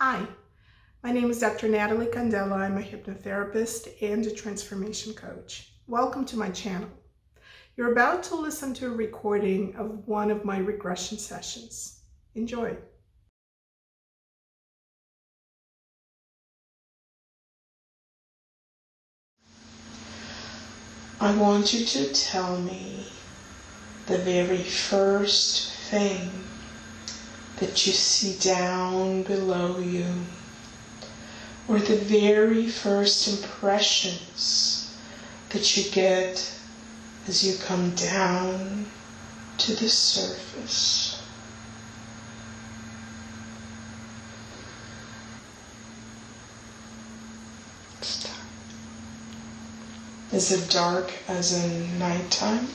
Hi, my name is Dr. Natalie Candela. I'm a hypnotherapist and a transformation coach. Welcome to my channel. You're about to listen to a recording of one of my regression sessions. Enjoy. I want you to tell me the very first thing that you see down below you, or the very first impressions that you get as you come down to the surface. Start. Is it dark as in nighttime?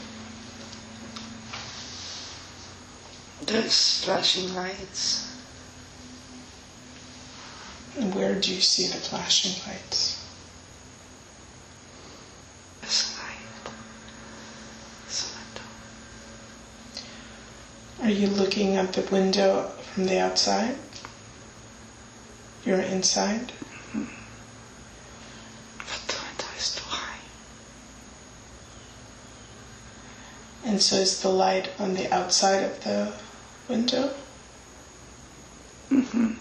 There's flashing lights. And where do you see the flashing lights? There's light. There's a window. Are you looking at the window from the outside? You're inside? Mm-hmm. But the window is too high. And so is the light on the outside of the window? Mm-hmm.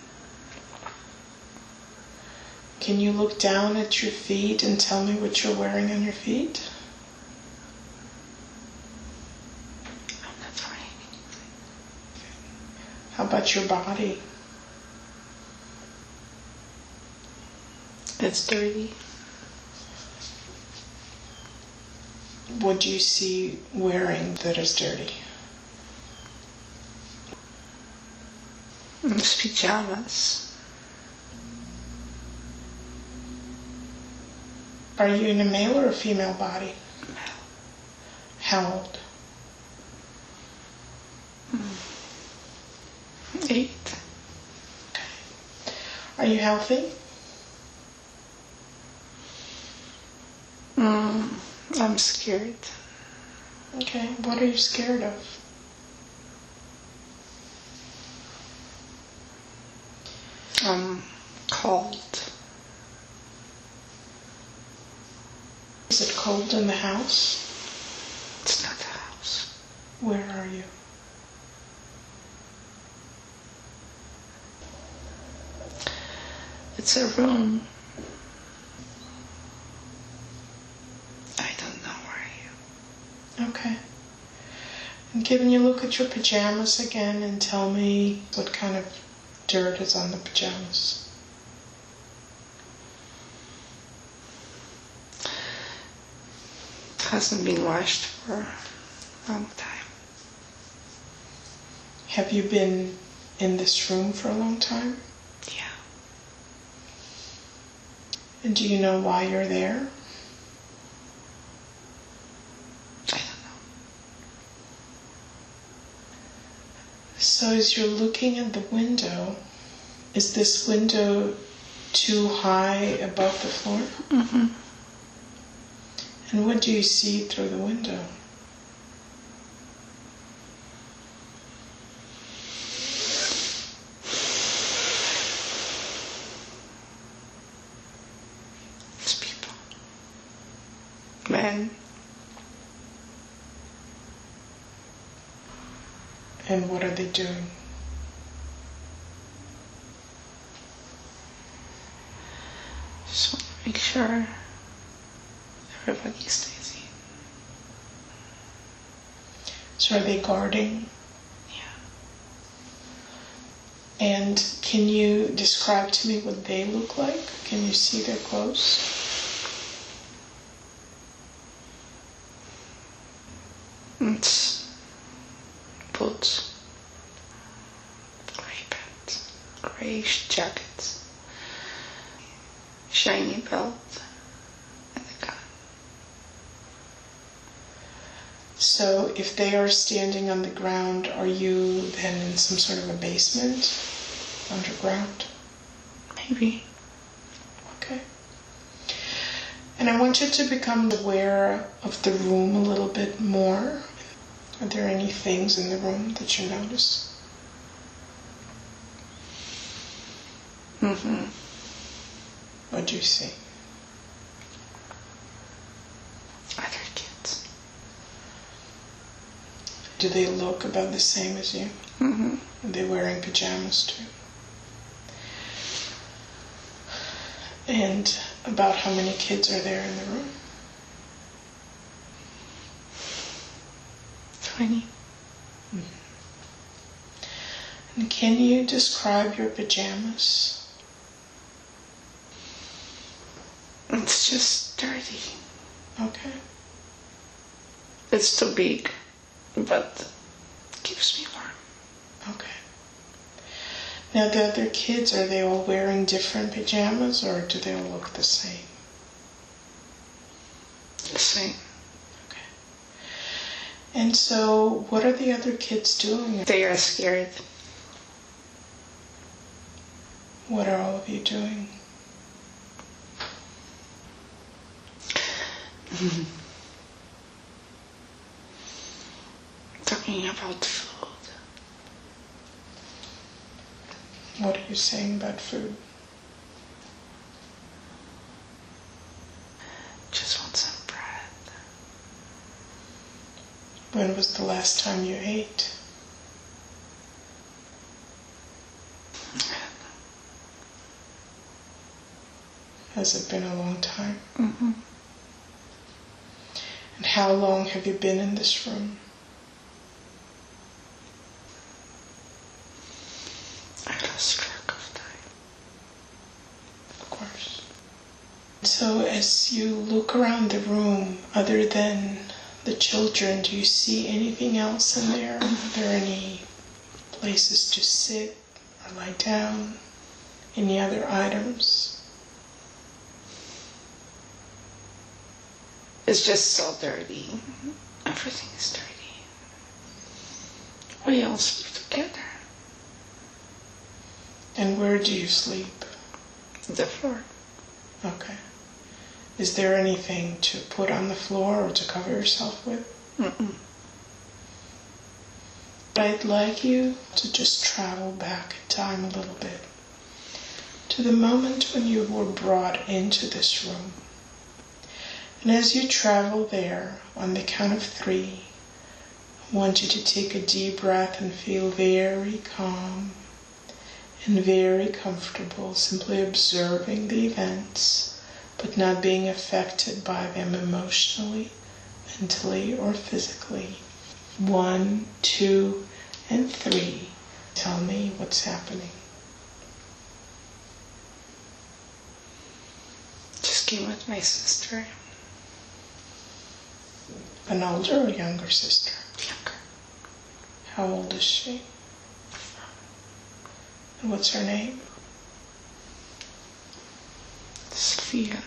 Can you look down at your feet and tell me what you're wearing on your feet? I'm not wearing anything. How about your body? It's dirty. What do you see wearing that is dirty? It's pajamas. Are you in a male or a female body? Male. How old? 8. Okay. Are you healthy? I'm scared. Okay. What are you scared of? Cold. Is it cold in the house? It's not a house. Where are you? It's a room. I don't know where I am. Okay. And can you look at your pajamas again and tell me what kind of dirt is on the pajamas? It hasn't been washed for a long time. Have you been in this room for a long time? Yeah. And do you know why you're there? I don't know. So as you're looking at the window, is this window too high above the floor? Mm-hmm. And what do you see through the window? It's people. Men. And what are they doing? Just want to make sure everybody stays in. So are they guarding? Yeah. And can you describe to me what they look like? Can you see their clothes? It's boots, gray pants, grayish jackets, shiny belt, and a gun. So if they are standing on the ground, are you then in some sort of a basement, underground? Maybe. Okay. And I want you to become aware of the room a little bit more. Are there any things in the room that you notice? What do you see? Other kids. Do they look about the same as you? Mm-hmm. Are they wearing pajamas too? And about how many kids are there in the room? 20. Mm-hmm. And can you describe your pajamas? It's just dirty. Okay. It's too big, but it keeps me warm. Okay. Now the other kids, are they all wearing different pajamas or do they all look the same? The same. Okay. And so what are the other kids doing? They are scared. What are all of you doing? Talking about food. What are you saying about food? Just want some bread. When was the last time you ate? Has it been a long time? Mm-hmm. And how long have you been in this room? I lost track of time. Of course. So as you look around the room, other than the children, do you see anything else in there? Are there any places to sit or lie down? Any other items? It's just so dirty. Everything is dirty. We all sleep together. And where do you sleep? The floor. Okay. Is there anything to put on the floor or to cover yourself with? Mm-mm. I'd like you to just travel back in time a little bit to the moment when you were brought into this room. And as you travel there, on the count of 3, I want you to take a deep breath and feel very calm and very comfortable, simply observing the events, but not being affected by them emotionally, mentally, or physically. 1, 2, and 3. Tell me what's happening. Just came with my sister. An older or younger sister? Younger. How old is she? And what's her name? Sophia.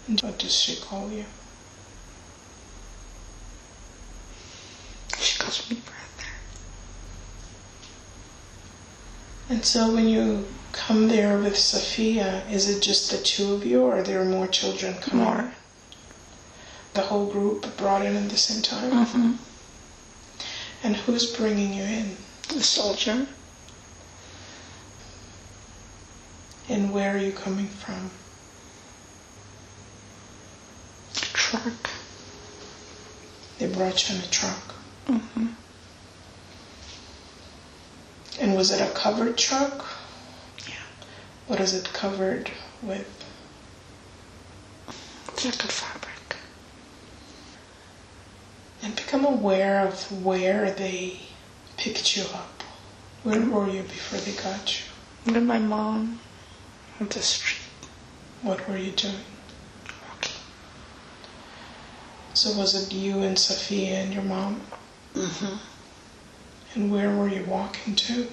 And what does she call you? She calls me brother. And so when you come there with Sophia, is it just the 2 of you or are there more children coming? More. The whole group brought in at the same time? Mm-hmm. And who's bringing you in? The soldier. And where are you coming from? Truck. They brought you in a truck. Mm-hmm. And was it a covered truck? Yeah. What is it covered with? Jacket fabric. And become aware of where they picked you up. Where were you before they got you? With my mom on the street. What were you doing? Walking. So was it you and Sophia and your mom? Mm-hmm. And where were you walking to?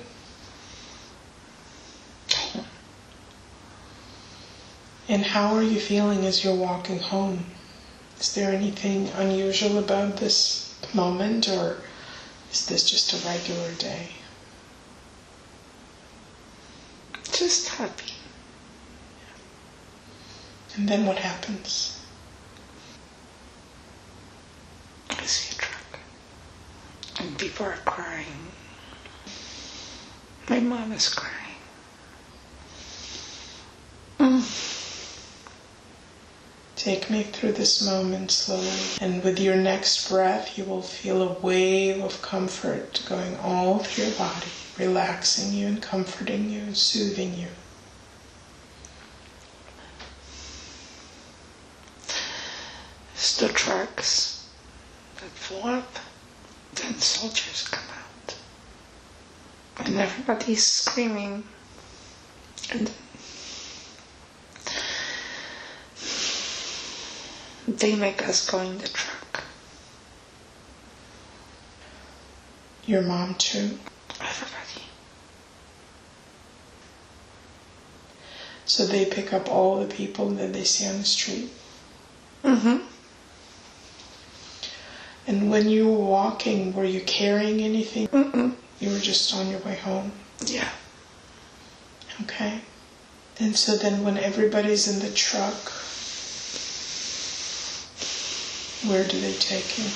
And how are you feeling as you're walking home? Is there anything unusual about this moment, or is this just a regular day? Just happy. And then what happens? I see a truck. And people are crying. My mom is crying. Take me through this moment slowly. And with your next breath, you will feel a wave of comfort going all through your body, relaxing you and comforting you and soothing you. It's the trucks that pull up, then soldiers come out. And everybody's screaming. And they make us go in the truck. Your mom too? Everybody. So they pick up all the people that they see on the street? Mm-hmm. And when you were walking, were you carrying anything? Mm-mm. You were just on your way home? Yeah. Okay. And so then when everybody's in the truck, where do they take you?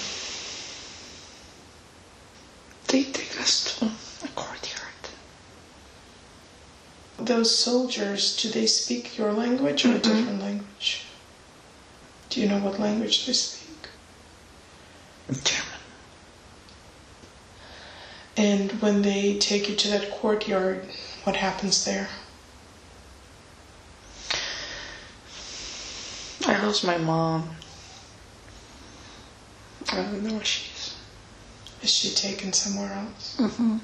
They take us to a courtyard. Those soldiers, do they speak your language or a different language? Do you know what language they speak? German. And when they take you to that courtyard, what happens there? I lose my mom. I don't know where she is. Is she taken somewhere else? Mm-hmm.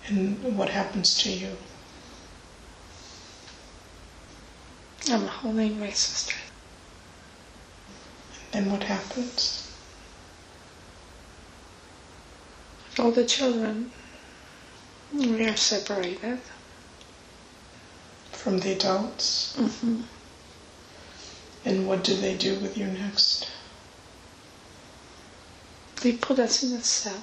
And what happens to you? I'm holding my sister. And what happens? All the children, we are separated. From the adults? Mm-hmm. And what do they do with you next? They put us in a cell.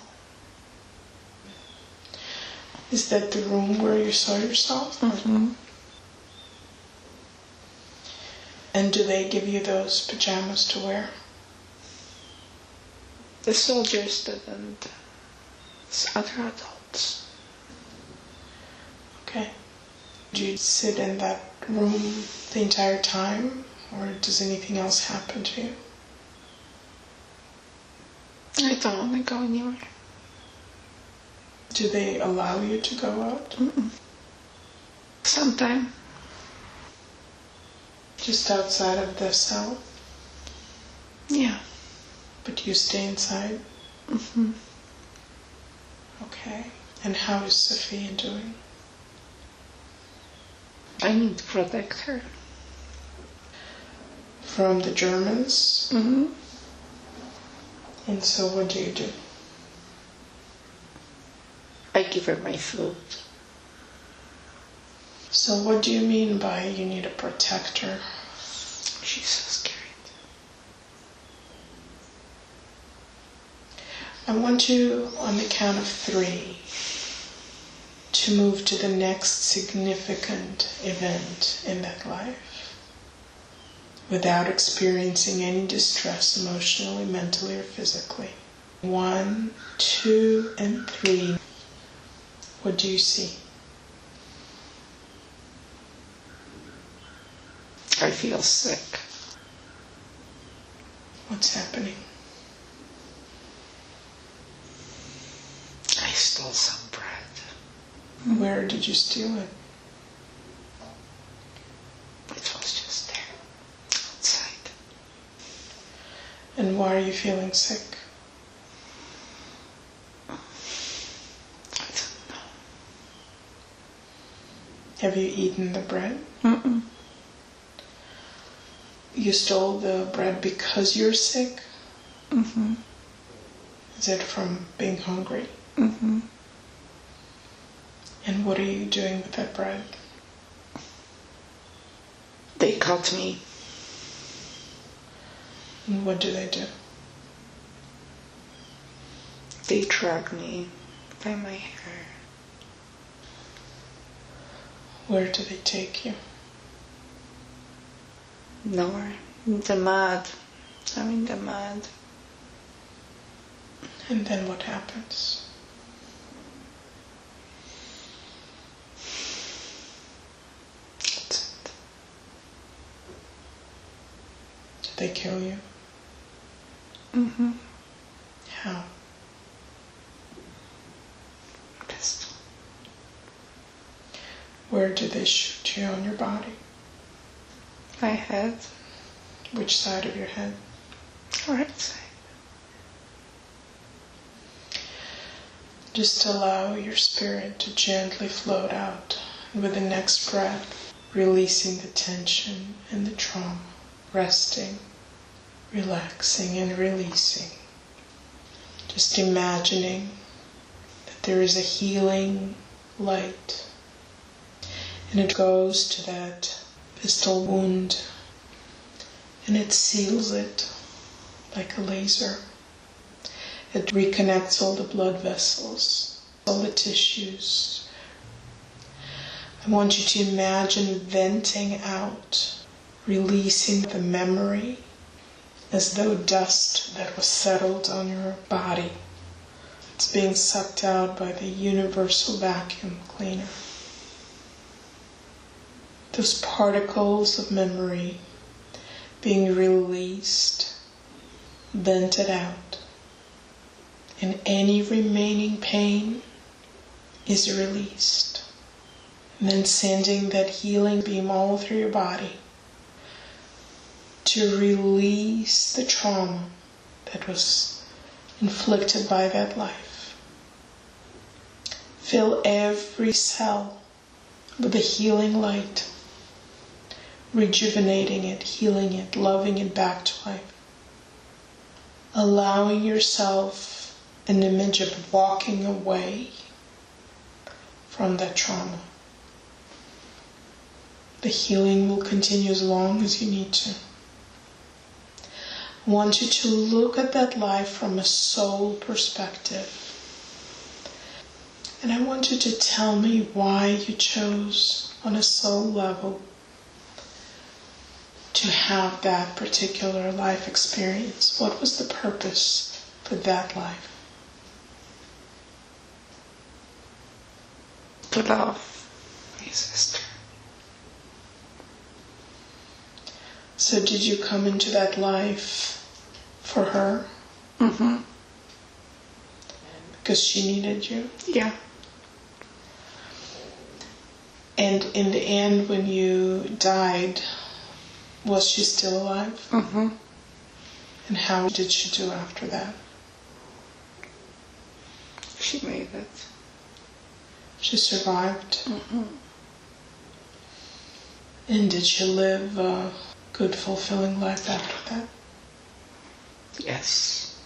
Is that the room where you saw yourself? Mm-hmm. And do they give you those pajamas to wear? The soldiers didn't. It's other adults. Okay. Do you sit in that room the entire time? Or does anything else happen to you? I don't want to go anywhere. Do they allow you to go out? Mm-mm. Sometime. Just outside of the cell? Yeah. But you stay inside? Mm-hmm. Okay. And how is Sophia doing? I need to protect her. From the Germans? Mm-hmm. And so what do you do? I give her my food. So what do you mean by you need a protector? She's so scared. I want you, on the count of 3, to move to the next significant event in that life without experiencing any distress emotionally, mentally, or physically. 1, 2, and 3. What do you see? I feel sick. What's happening? I stole some bread. Where did you steal it? It was just there, outside. And why are you feeling sick? I don't know. Have you eaten the bread? Mm-mm. You stole the bread because you're sick? Mm-hmm. Is it from being hungry? Mm-hmm. And what are you doing with that bread? They caught me. And what do they do? They dragged me by my hair. Where do they take you? Nowhere. In the mud. I'm in the mud. And then what happens? That's it. they kill you? Mm-hmm. How? Pistol. Where did they shoot you on your body? My head. Which side of your head? Right side. Just allow your spirit to gently float out, and with the next breath, releasing the tension and the trauma, resting, relaxing and releasing. Just imagining that there is a healing light, and it goes to that pistol wound, and it seals it like a laser. It reconnects all the blood vessels, all the tissues. I want you to imagine venting out, releasing the memory as though dust that was settled on your body. It's being sucked out by the universal vacuum cleaner. Those particles of memory being released, vented out. And any remaining pain is released. And then sending that healing beam all through your body to release the trauma that was inflicted by that life. Fill every cell with the healing light, rejuvenating it, healing it, loving it back to life. Allowing yourself an image of walking away from that trauma. The healing will continue as long as you need to. I want you to look at that life from a soul perspective. And I want you to tell me why you chose on a soul level to have that particular life experience. What was the purpose for that life? To love my sister. So did you come into that life for her? Mm-hmm. Because she needed you? Yeah. And in the end, when you died, was she still alive? Mm-hmm. And how did she do after that? She made it. She survived? Mm-hmm. And did she live a good, fulfilling life after that? Yes.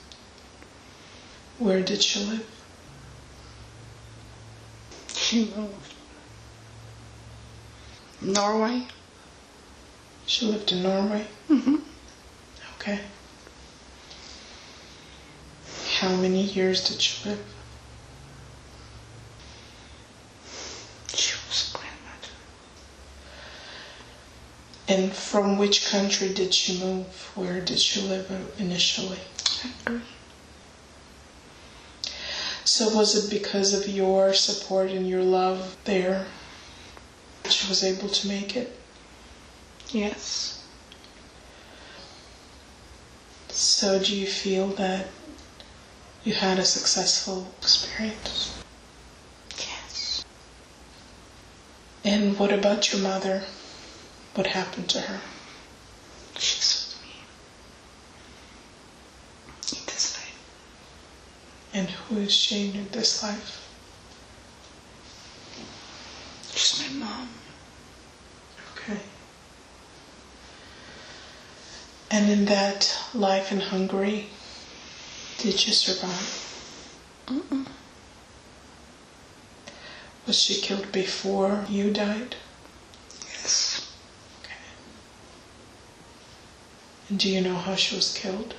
Where did she live? She moved. Norway. She lived in Norway? Mm-hmm. Okay. How many years did she live? She was a grandmother. And from which country did she move? Where did she live initially? Hungary. So was it because of your support and your love there that she was able to make it? Yes. So do you feel that you had a successful experience? Yes. And what about your mother? What happened to her? She's with me. In this life. And who is she in this life? She's my mom. Okay. And in that life in Hungary, did you survive? Mm-mm. Was she killed before you died? Yes. Okay. And do you know how she was killed?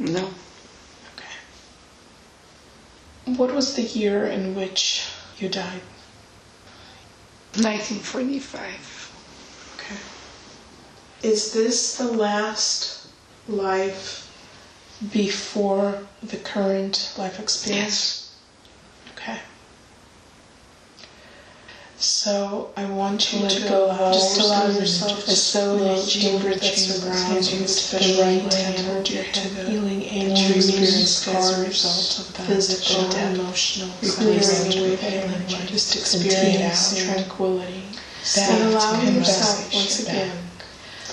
No. Okay. What was the year in which you died? 1945. Okay. Is this the last life before the current life experience? Yes. Okay. So I want you to go, just allow yourself to slowly chamber that surrounds you, especially right hand hold your head, healing angel experience as a result of that physical, emotional, clearing away pain, just experience tranquility, and allow yourself once again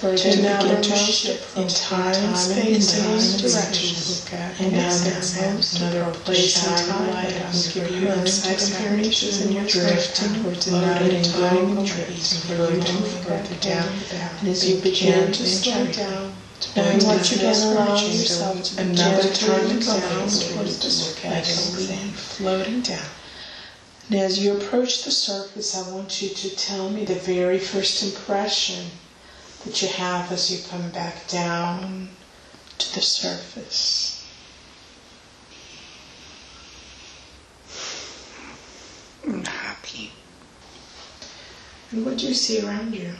to now begin to shift in time, space, and directions, and now there's another place and time that will give you insight and experiences in your drifting towards another time and trees, and going further down, and as you begin to slow down, knowing what you can allow yourself to another time and sound towards the like a leaf floating down. And as you approach the surface, I want you to tell me the very first impression that you have as you come back down to the surface. I'm happy. And what do you see around you?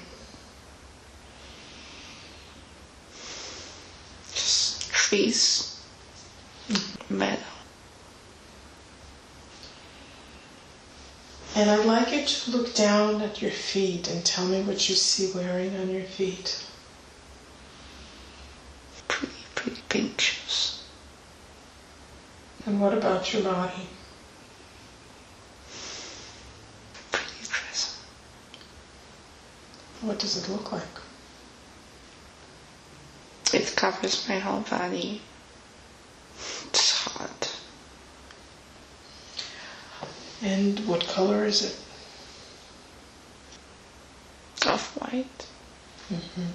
Just trees, meadow. And I'd like you to look down at your feet and tell me what you see wearing on your feet. Pretty pink shoes. And what about your body? Pretty dress. What does it look like? It covers my whole body. It's hot. And what color is it? Off-white. Mm-hmm.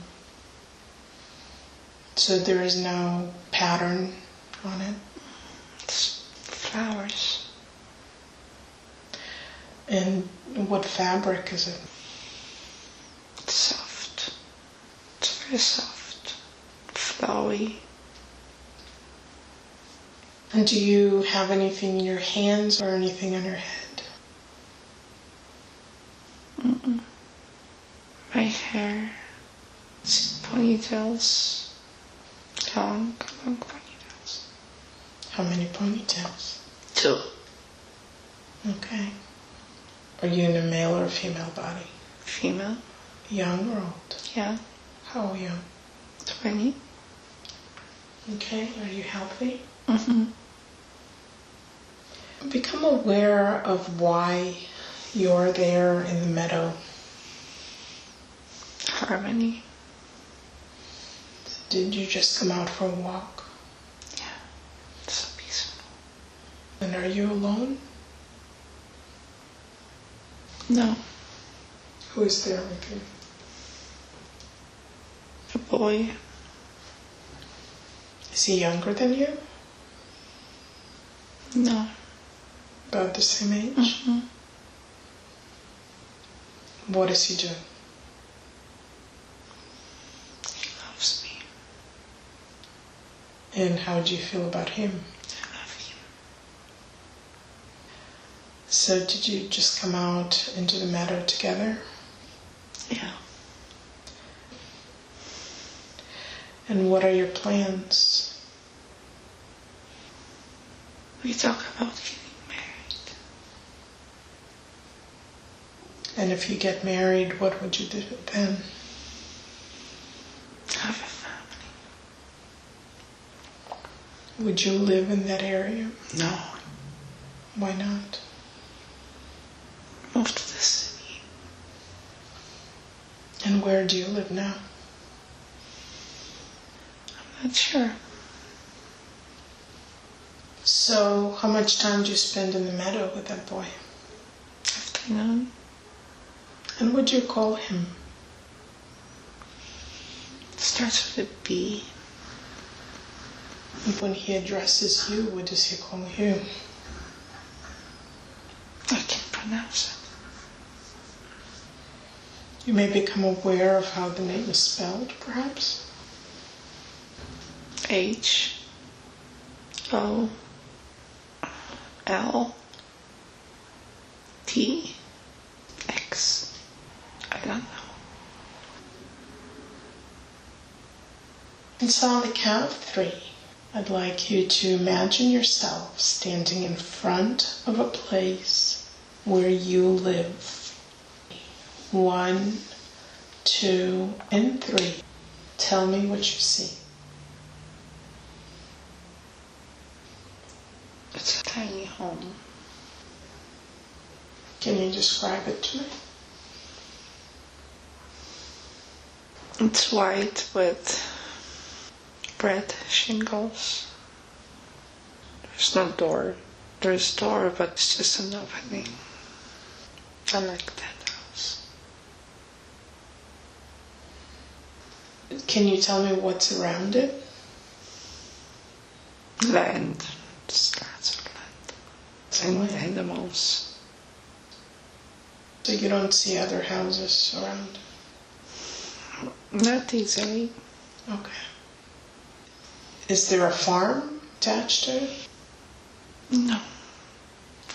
So there is no pattern on it? It's flowers. And what fabric is it? It's soft. It's very soft. Flowy. And do you have anything in your hands or anything on your head? Mm-mm. My hair. It's ponytails. Long ponytails. How many ponytails? 2. Okay. Are you in a male or a female body? Female. Young or old? Yeah. How young? 20. Okay. Are you healthy? Mm-hmm. Become aware of why you're there in the meadow. Harmony. Did you just come out for a walk? Yeah. It's so peaceful. And are you alone? No. Who is there with you? A boy. Is he younger than you? No. About the same age? Mm-hmm. What does he do? He loves me. And how do you feel about him? I love him. So did you just come out into the meadow together? Yeah. And what are your plans? We talk about getting married. And if you get married, what would you do then? Have a family. Would you live in that area? No. Why not? Move to the city. And where do you live now? I'm not sure. So how much time do you spend in the meadow with that boy? Afternoon. And what do you call him? Starts with a B. And when he addresses you, what does he call you? I can't pronounce You may become aware of how the name is spelled, perhaps? it. HOLTX. I don't know. And so on the count of 3, I'd like you to imagine yourself standing in front of a place where you live. 1, 2, and 3. Tell me what you see. It's a tiny home. Can you describe it to me? It's white with red shingles. There's no door. There's a door, but it's just an opening. I like that house. Can you tell me what's around it? Land. Just lots of land. And animals. So you don't see other houses around? Not easily. Okay. Is there a farm attached to it? No.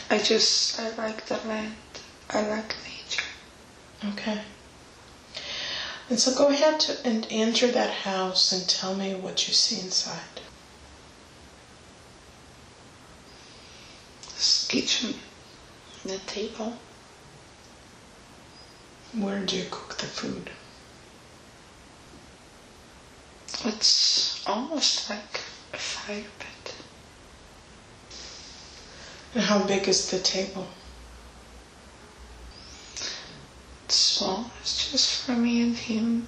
I like the land. I like nature. Okay. And so go ahead and enter that house and tell me what you see inside. This kitchen. The table. Where do you cook the food? It's almost like a fire pit. And how big is the table? It's small. It's just for me and him.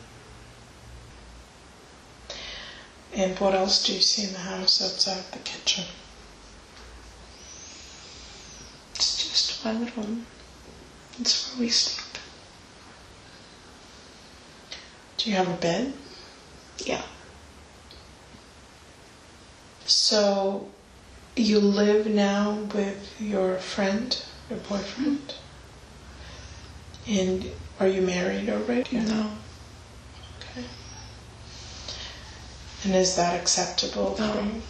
And what else do you see in the house outside the kitchen? It's just one room. It's where we sleep. Do you have a bed? Yeah. So you live now with your friend, your boyfriend? And are you married already? No. Okay. And is that acceptable No. for you?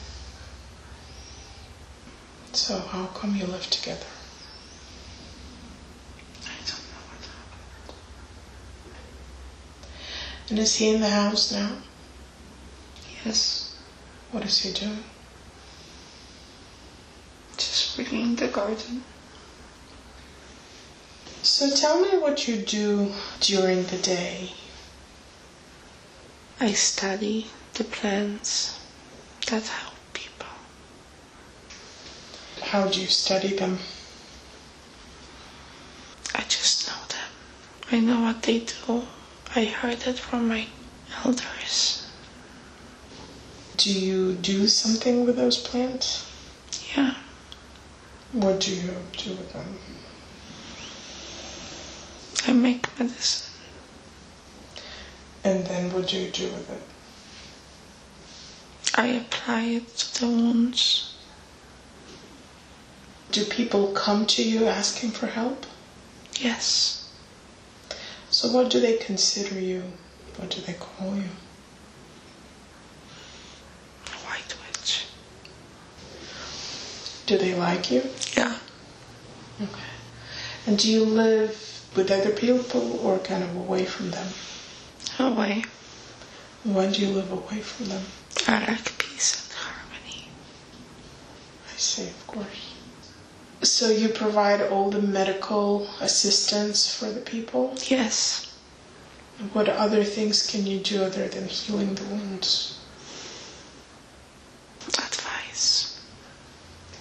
So how come you live together? I don't know what happened. And is he in the house now? Yes. What is he doing? Just working in the garden. So tell me what you do during the day. I study the plants that help people. How do you study them? I just know them. I know what they do. I heard it from my elders. Do you do something with those plants? Yeah. What do you do with them? I make medicine. And then what do you do with it? I apply it to the wounds. Do people come to you asking for help? Yes. So what do they consider you? What do they call you? White witch. Do they like you? Yeah. Okay. And do you live with other people or kind of away from them? Away. Why do you live away from them? I like peace and harmony. I see, of course. So you provide all the medical assistance for the people? Yes. What other things can you do other than healing the wounds? Advice.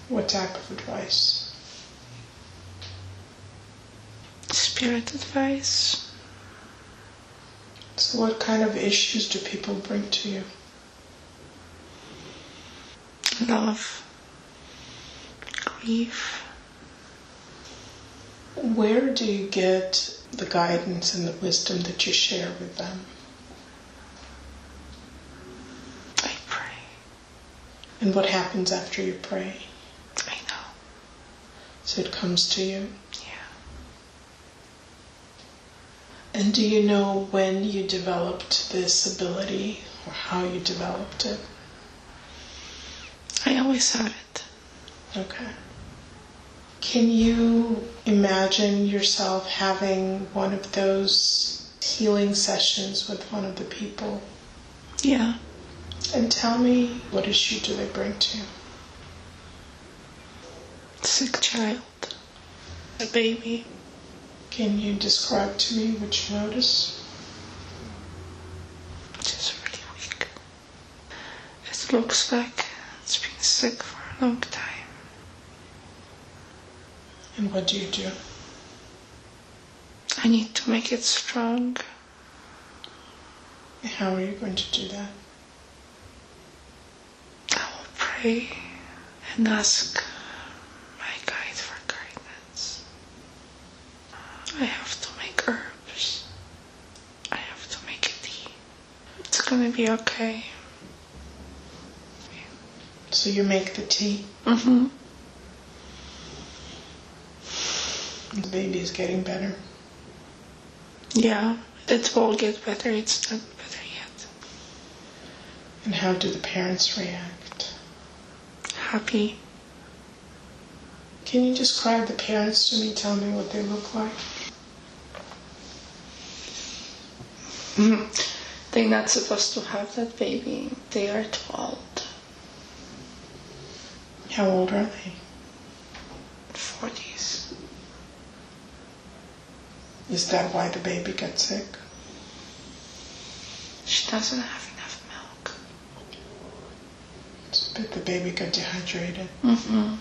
What type of advice? Spirit advice. So what kind of issues do people bring to you? Love. Grief. Where do you get the guidance and the wisdom that you share with them? I pray. And what happens after you pray? I know. So it comes to you? Yeah. And do you know when you developed this ability or how you developed it? I always have it. Okay. Can you imagine yourself having one of those healing sessions with one of the people? Yeah. And tell me, what issue do they bring to you? Sick child. A baby. Can you describe to me what you notice? Just really weak. It looks like it's been sick for a long time. And what do you do? I need to make it strong. How are you going to do that? I will pray and ask my guide for guidance. I have to make herbs. I have to make a tea. It's gonna be okay. So you make the tea? Mm-hmm. The baby is getting better. Yeah, it will get better. It's not better yet. And how do the parents react? Happy. Can you describe the parents to me? Tell me what they look like. They're not supposed to have that baby. They are too old. How old are they? 40s. Is that why the baby got sick? She doesn't have enough milk. So the baby got dehydrated. Mm-hmm.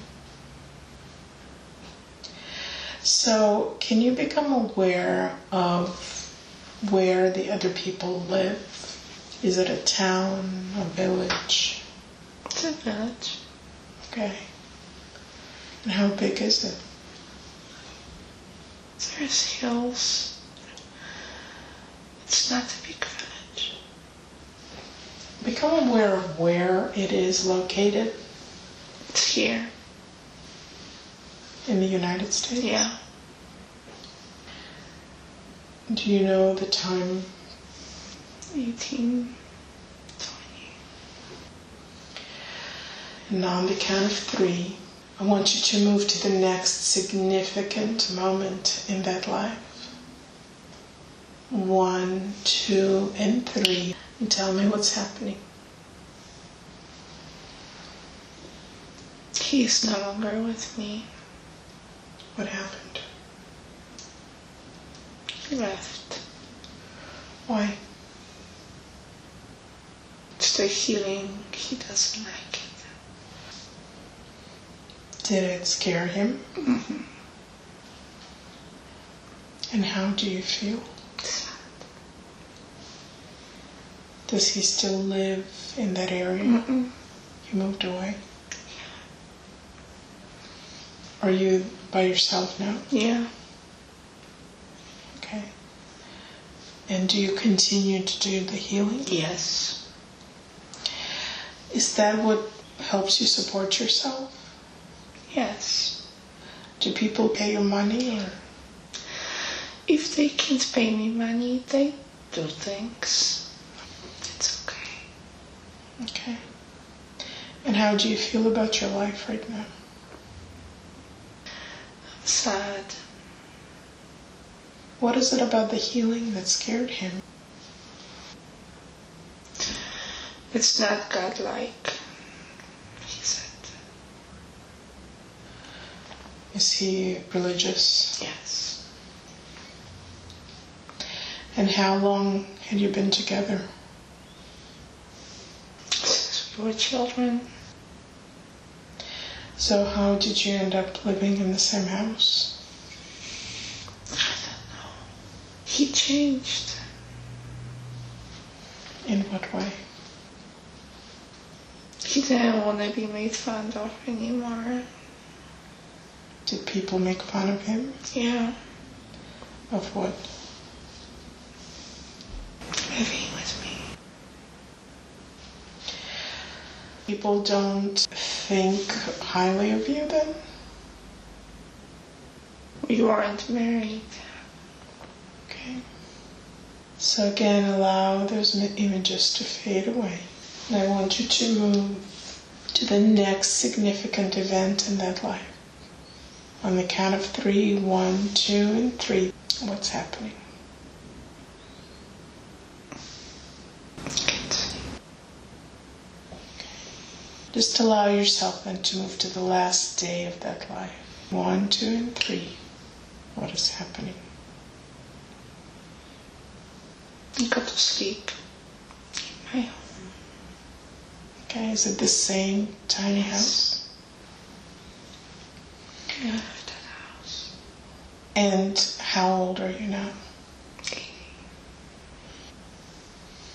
So can you become aware of where the other people live? Is it a town, a village? It's a village. Okay. And how big is it? There's hills. It's not a big village. Become aware of where it is located It's here. in the United States. Yeah. Do you know the time? 18, 20. And on the count of 3, I want you to move to the next significant moment in that life. 1, 2, and 3. And tell me what's happening. He's no longer with me. What happened? He left. Why? It's the healing. He doesn't like it. Did it scare him? Mm-hmm. And how do you feel? Sad. Does he still live in that area? Mm-mm. He moved away? Are you by yourself now? Yeah. Okay. And do you continue to do the healing? Yes. Is that what helps you support yourself? Yes. Do people pay you money or? If they can't pay me money, they do things. It's okay. Okay. And how do you feel about your life right now? I'm sad. What is it about the healing that scared him? It's not godlike, he said. Is he religious? Yes. And how long had you been together? Since we were children. So how did you end up living in the same house? I don't know. He changed. In what way? He didn't want to be made fun of anymore. Did people make fun of him? Yeah. Of what? Living with me. People don't think highly of you then? We weren't married. Okay. So again, allow those images to fade away. And I want you to move to the next significant event in that life. On the count of 3, 1, 2, and 3. What's happening? Just allow yourself then to move to the last day of that life. 1, 2, and 3. What is happening? I go to sleep in my home. Okay, is it the same tiny house? I love that house. And how old are you now? 80.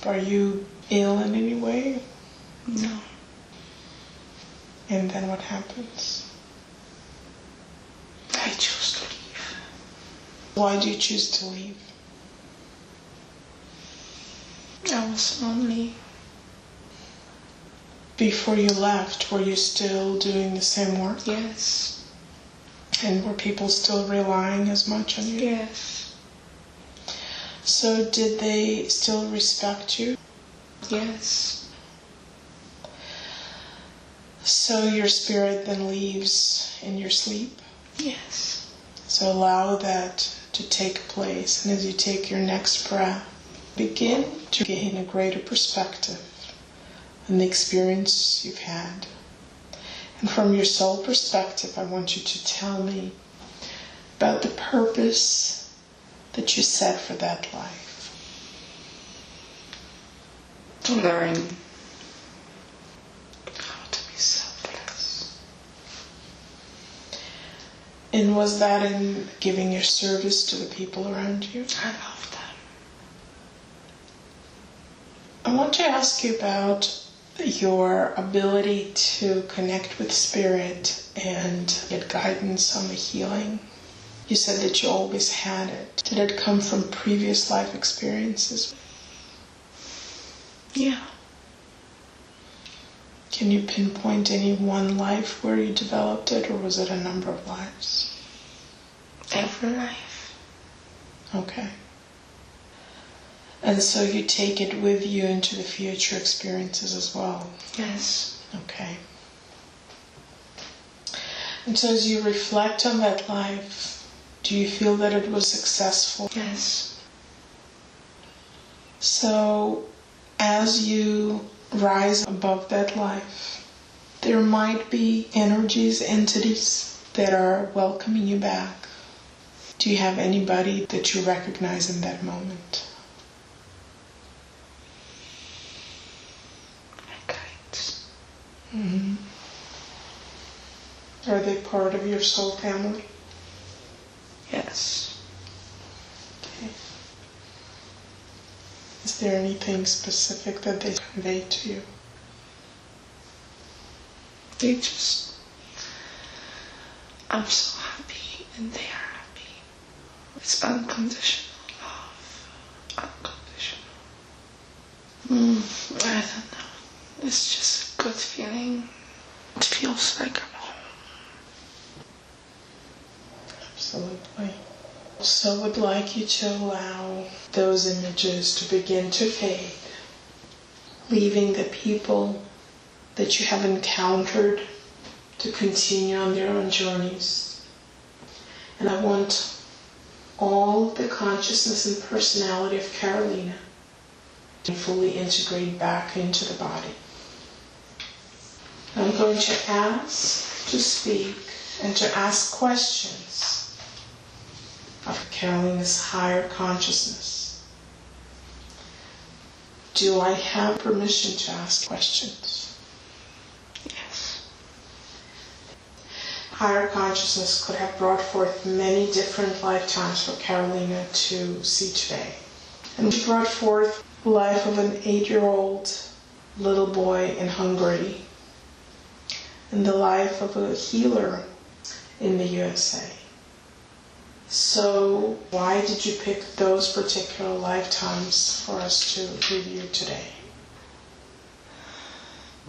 Are you ill in any way? No. And then what happens? I choose to leave. Why do you choose to leave? I was lonely. Before you left, were you still doing the same work? Yes. And were people still relying as much on you? Yes. So did they still respect you? Yes. So your spirit then leaves in your sleep? Yes. So allow that to take place. And as you take your next breath, begin to gain a greater perspective on the experience you've had. And from your soul perspective, I want you to tell me about the purpose that you set for that life. To learn how to be selfless. And was that in giving your service to the people around you? I love them. I want to ask you about your ability to connect with spirit and get guidance on the healing. You said that you always had it. Did it come from previous life experiences? Yeah. Can you pinpoint any one life where you developed it, or was it a number of lives? Every life. Okay. And so you take it with you into the future experiences as well? Yes. Okay. And so as you reflect on that life, do you feel that it was successful? Yes. So as you rise above that life, there might be energies, entities that are welcoming you back. Do you have anybody that you recognize in that moment? Mm-hmm. Are they part of your soul family? Yes. Okay. Is there anything specific that they convey to you? They just, I'm so happy and they are happy. It's unconditional love. Unconditional. I don't know. It's just a good feeling. It feels like I'm home. Absolutely. So I would like you to allow those images to begin to fade, leaving the people that you have encountered to continue on their own journeys. And I want all the consciousness and personality of Carolina to fully integrate back into the body. I'm going to ask to speak and to ask questions of Carolina's higher consciousness. Do I have permission to ask questions? Yes. Higher consciousness could have brought forth many different lifetimes for Carolina to see today. And she brought forth the life of an 8-year-old little boy in Hungary, and the life of a healer in the USA. So why did you pick those particular lifetimes for us to review today?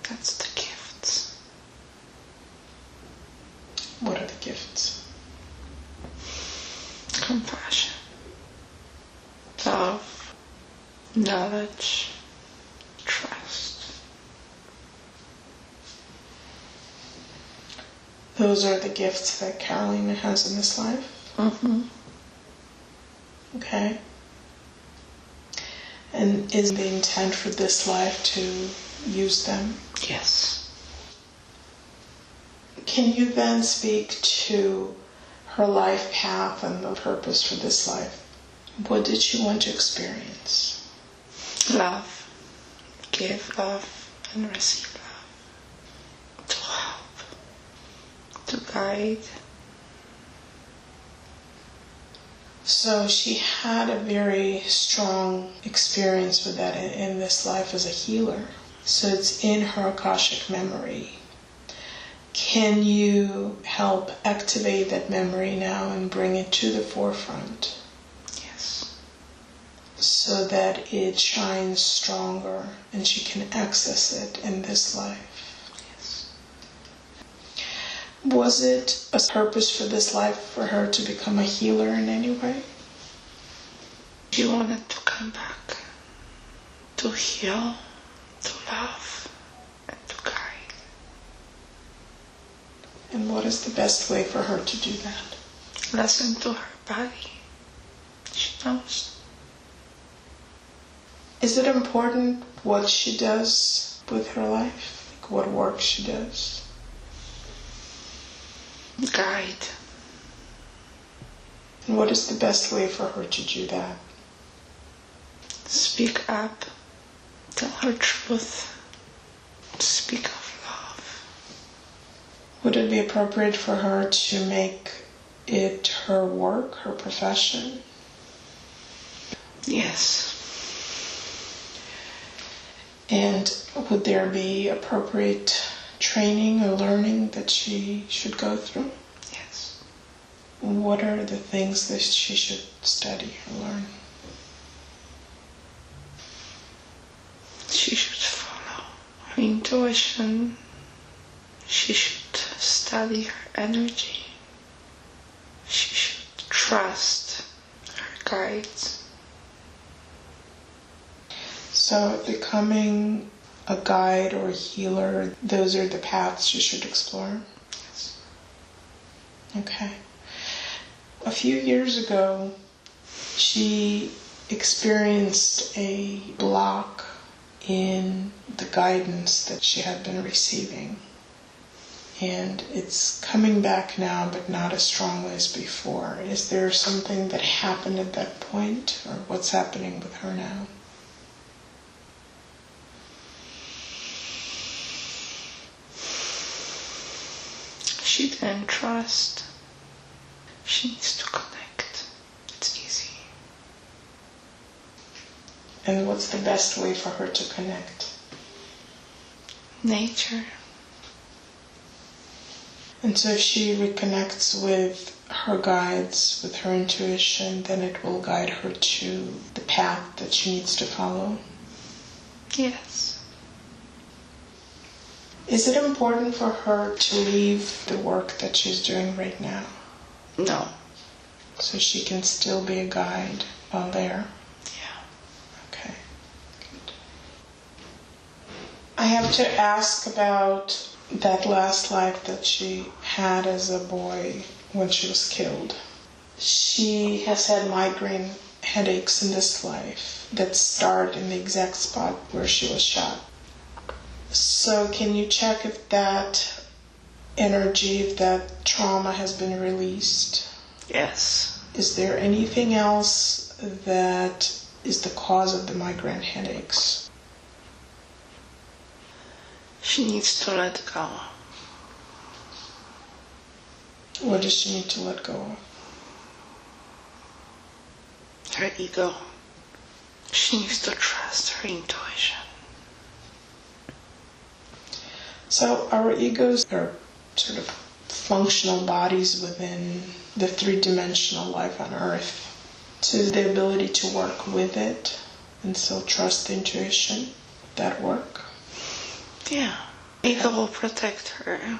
That's the gifts. What are the gifts? Compassion. Love. Knowledge. Trust. Those are the gifts that Carolina has in this life? Mm-hmm. Okay. And is the intent for this life to use them? Yes. Can you then speak to her life path and the purpose for this life? What did she want to experience? Love, give love and receive love. To help, to guide. So she had a very strong experience with that in this life as a healer. So it's in her Akashic memory. Can you help activate that memory now and bring it to the forefront? Yes. So that it shines stronger and she can access it in this life. Yes. Was it a purpose for this life for her to become a healer in any way? She wanted to come back, to heal, to love, and to guide. And what is the best way for her to do that? Listen to her body. She knows. Is it important what she does with her life? Like what work she does? Guide. And what is the best way for her to do that? Speak up. Tell her truth. Speak of love. Would it be appropriate for her to make it her work, her profession? Yes. And would there be appropriate training or learning that she should go through? Yes. What are the things that she should study or learn? She should follow her intuition. She should study her energy. She should trust her guides. So becoming a guide or a healer, those are the paths she should explore? Yes. Okay. A few years ago, she experienced a block in the guidance that she had been receiving. And it's coming back now, but not as strongly as before. Is there something that happened at that point, or what's happening with her now? She didn't trust. She needs to connect. It's easy. And what's the best way for her to connect? Nature. And so if she reconnects with her guides, with her intuition, then it will guide her to the path that she needs to follow. Yes. Is it important for her to leave the work that she's doing right now? No. So she can still be a guide while there? Yeah. Okay. Good. I have to ask about that last life that she had as a boy when she was killed. She has had migraine headaches in this life that start in the exact spot where she was shot. So can you check if that energy, if that trauma has been released? Yes. Is there anything else that is the cause of the migraine headaches? She needs to let go. What does she need to let go of? Her ego. She needs to trust her intuition. So our egos are sort of functional bodies within the three-dimensional life on Earth. So the ability to work with it and still trust the intuition, that work? Yeah. Ego will protect her,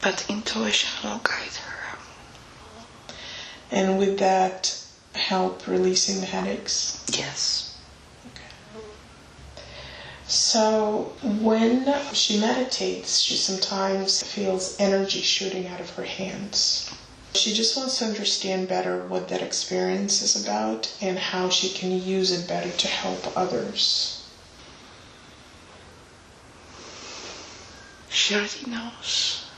but intuition will guide her. And with that help releasing the headaches? Yes. So when she meditates, she sometimes feels energy shooting out of her hands. She just wants to understand better what that experience is about and how she can use it better to help others. She already knows.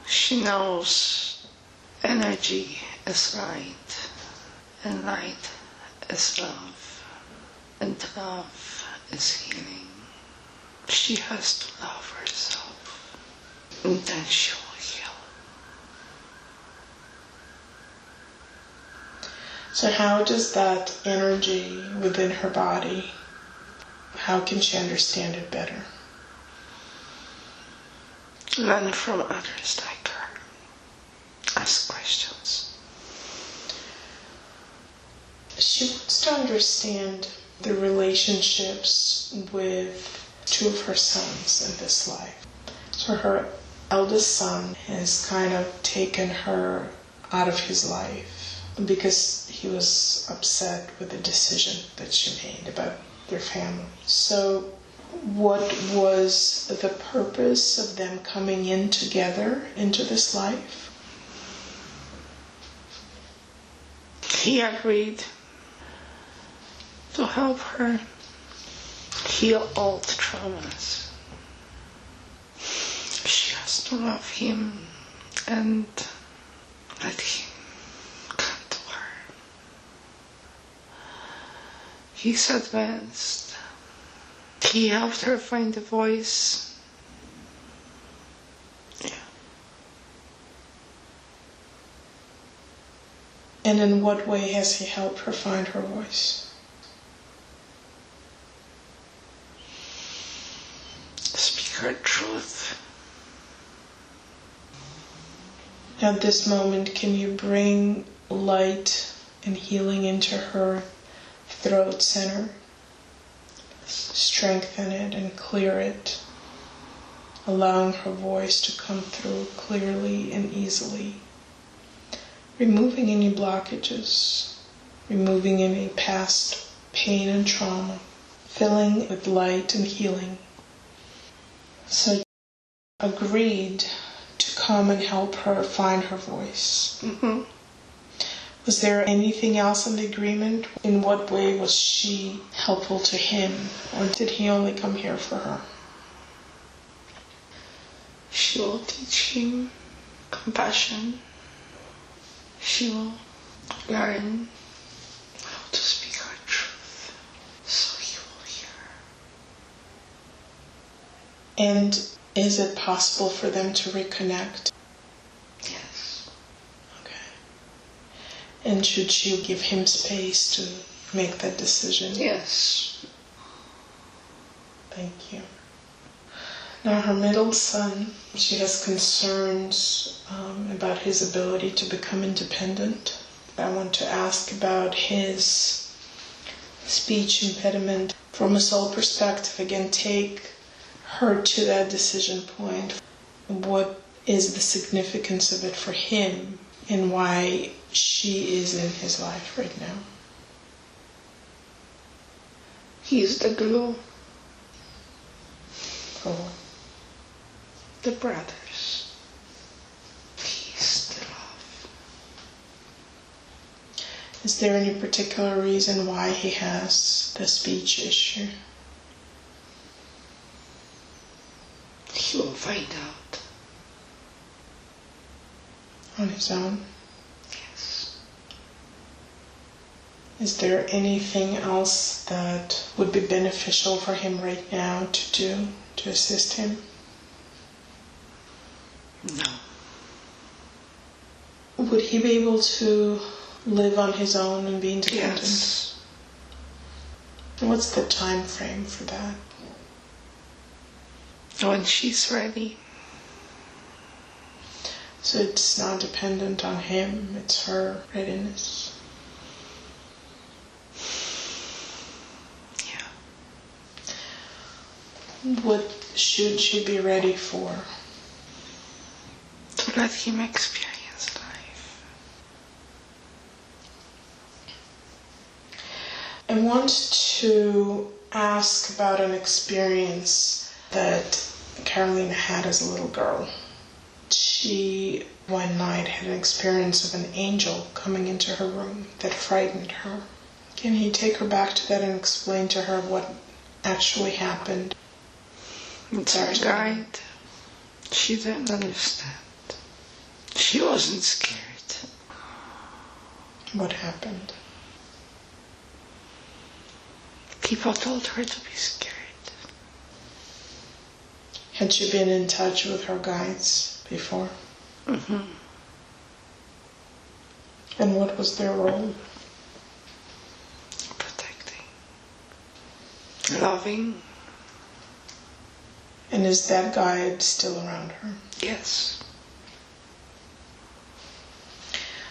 She knows energy is light and light is love. And love is healing. She has to love herself, and then she will heal. So how does that energy within her body, how can she understand it better? Learn from others like her. Ask questions. She wants to understand the relationships with two of her sons in this life. So her eldest son has kind of taken her out of his life because he was upset with the decision that she made about their family. So what was the purpose of them coming in together into this life? He agreed to help her heal all the traumas. She has to love him and let him come to her. He's advanced. He helped her find a voice. Yeah. And in what way has he helped her find her voice? Speak her truth. At this moment, can you bring light and healing into her throat center? Strengthen it and clear it, allowing her voice to come through clearly and easily. Removing any blockages, removing any past pain and trauma, filling with light and healing. So agreed to come and help her find her voice. Mm-hmm. Was there anything else in the agreement? In what way was she helpful to him? Or did he only come here for her? She will teach him compassion. She will learn how to speak her truth, so he will hear. And is it possible for them to reconnect? Yes. Okay. And should she give him space to make that decision? Yes. Thank you. Now her middle son, she has concerns about his ability to become independent. I want to ask about his speech impediment from a soul perspective. Again, take her to that decision point. What is the significance of it for him and why she is in his life right now? He is the glue. For what? The brothers. He is the love. Is there any particular reason why he has the speech issue? He will find out. On his own? Yes. Is there anything else that would be beneficial for him right now to do to assist him? No. Would he be able to live on his own and be independent? Yes. What's the time frame for that? When she's ready. So it's not dependent on him, it's her readiness. Yeah. What should she be ready for? To let him experience life. I want to ask about an experience that Carolina had as a little girl. She, one night, had an experience of an angel coming into her room that frightened her. Can you take her back to that and explain to her what actually happened? It's her guide. She didn't understand. She wasn't scared. What happened? People told her to be scared. Had she been in touch with her guides before? Mm-hmm. And what was their role? Protecting. Loving. And is that guide still around her? Yes.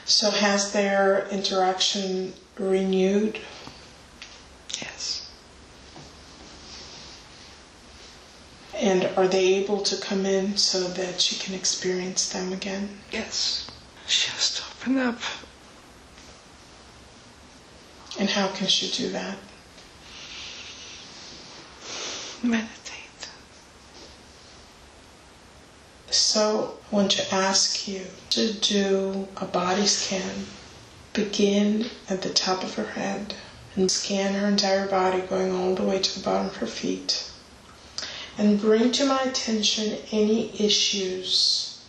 So has their interaction renewed? Yes. And are they able to come in so that she can experience them again? Yes. She has to open up. And how can she do that? Meditate. So I want to ask you to do a body scan. Begin at the top of her head and scan her entire body going all the way to the bottom of her feet. And bring to my attention any issues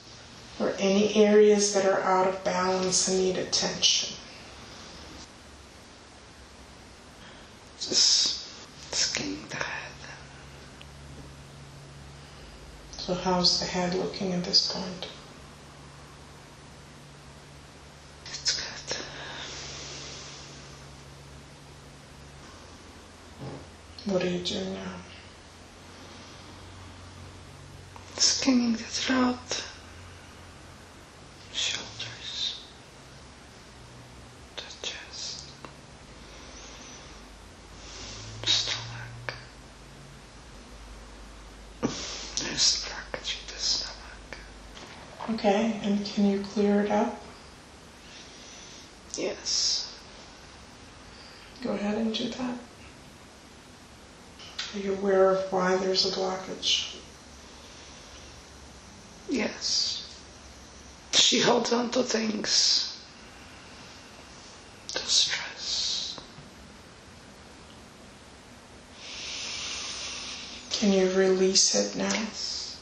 or any areas that are out of balance and need attention. Just scanning the head. So how's the head looking at this point? It's good. What are you doing now? Scanning the throat, shoulders, the chest, stomach. There's a blockage in the stomach. Okay, and can you clear it up? Yes. Go ahead and do that. Are you aware of why there's a blockage? Yes. She holds on to things. To stress. Can you release it now? Yes.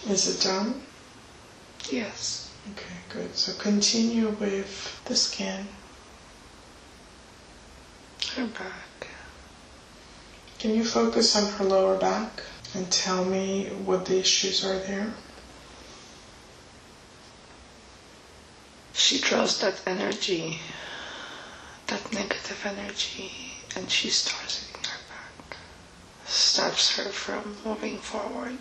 Is it done? Yes. Okay, good. So continue with the scan. Her back. Can you focus on her lower back and tell me what the issues are there? She draws that energy, that negative energy, and she stores it in her back. Stops her from moving forward.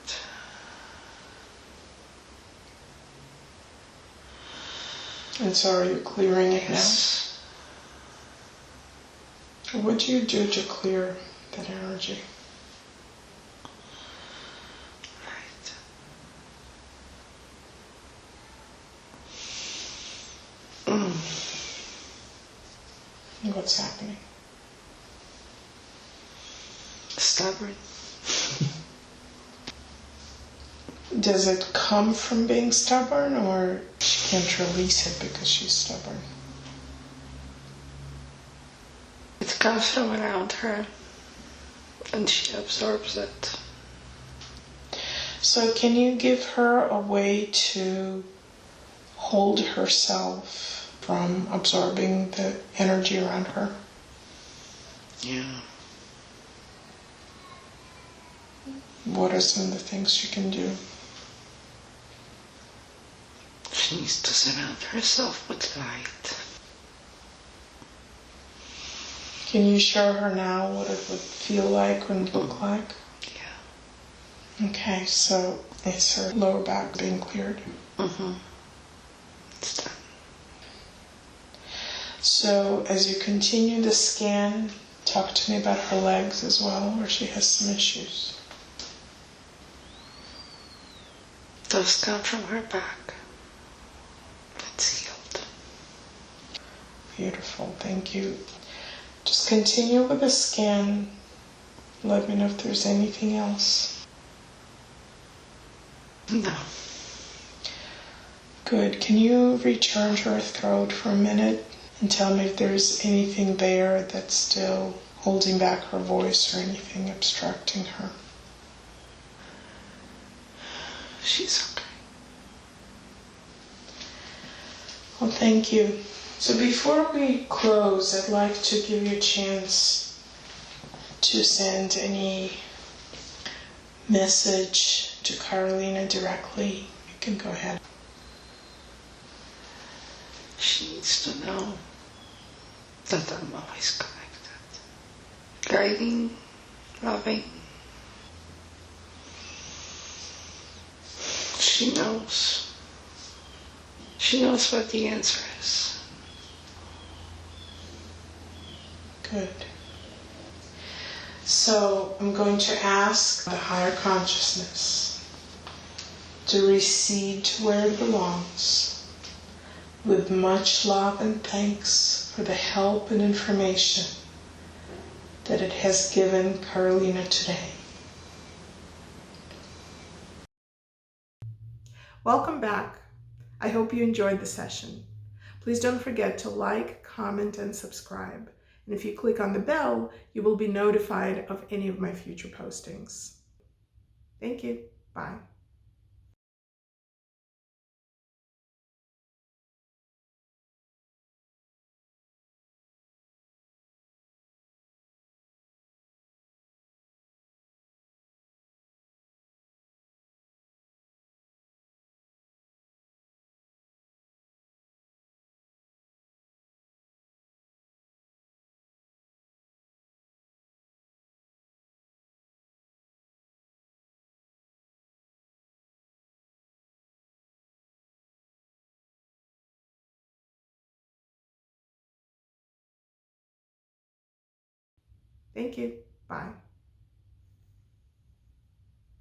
And so are you clearing it Yes. now? What do you do to clear that energy? Right. What's happening? Stubborn. Does it come from being stubborn, or she can't release it because she's stubborn? It comes from around her, and she absorbs it. So can you give her a way to hold herself from absorbing the energy around her? Yeah. What are some of the things she can do? She needs to surround herself with light. Can you show her now what it would feel like and look like? Yeah. Okay, so is her lower back being cleared? Mm-hmm. It's done. So as you continue the scan, talk to me about her legs as well, where she has some issues. Those come from her back. It's healed. Beautiful, thank you. Just continue with the scan. Let me know if there's anything else. No. Good. Can you return to her throat for a minute and tell me if there's anything there that's still holding back her voice or anything obstructing her? She's okay. Well, thank you. So before we close, I'd like to give you a chance to send any message to Carolina directly. You can go ahead. She needs to know that I'm always connected. Guiding, loving. She knows. She knows what the answer is. Good. So I'm going to ask the higher consciousness to recede to where it belongs with much love and thanks for the help and information that it has given Carolina today. Welcome back. I hope you enjoyed the session. Please don't forget to like, comment, and subscribe. And if you click on the bell, you will be notified of any of my future postings. Thank you. Bye. Thank you. Bye.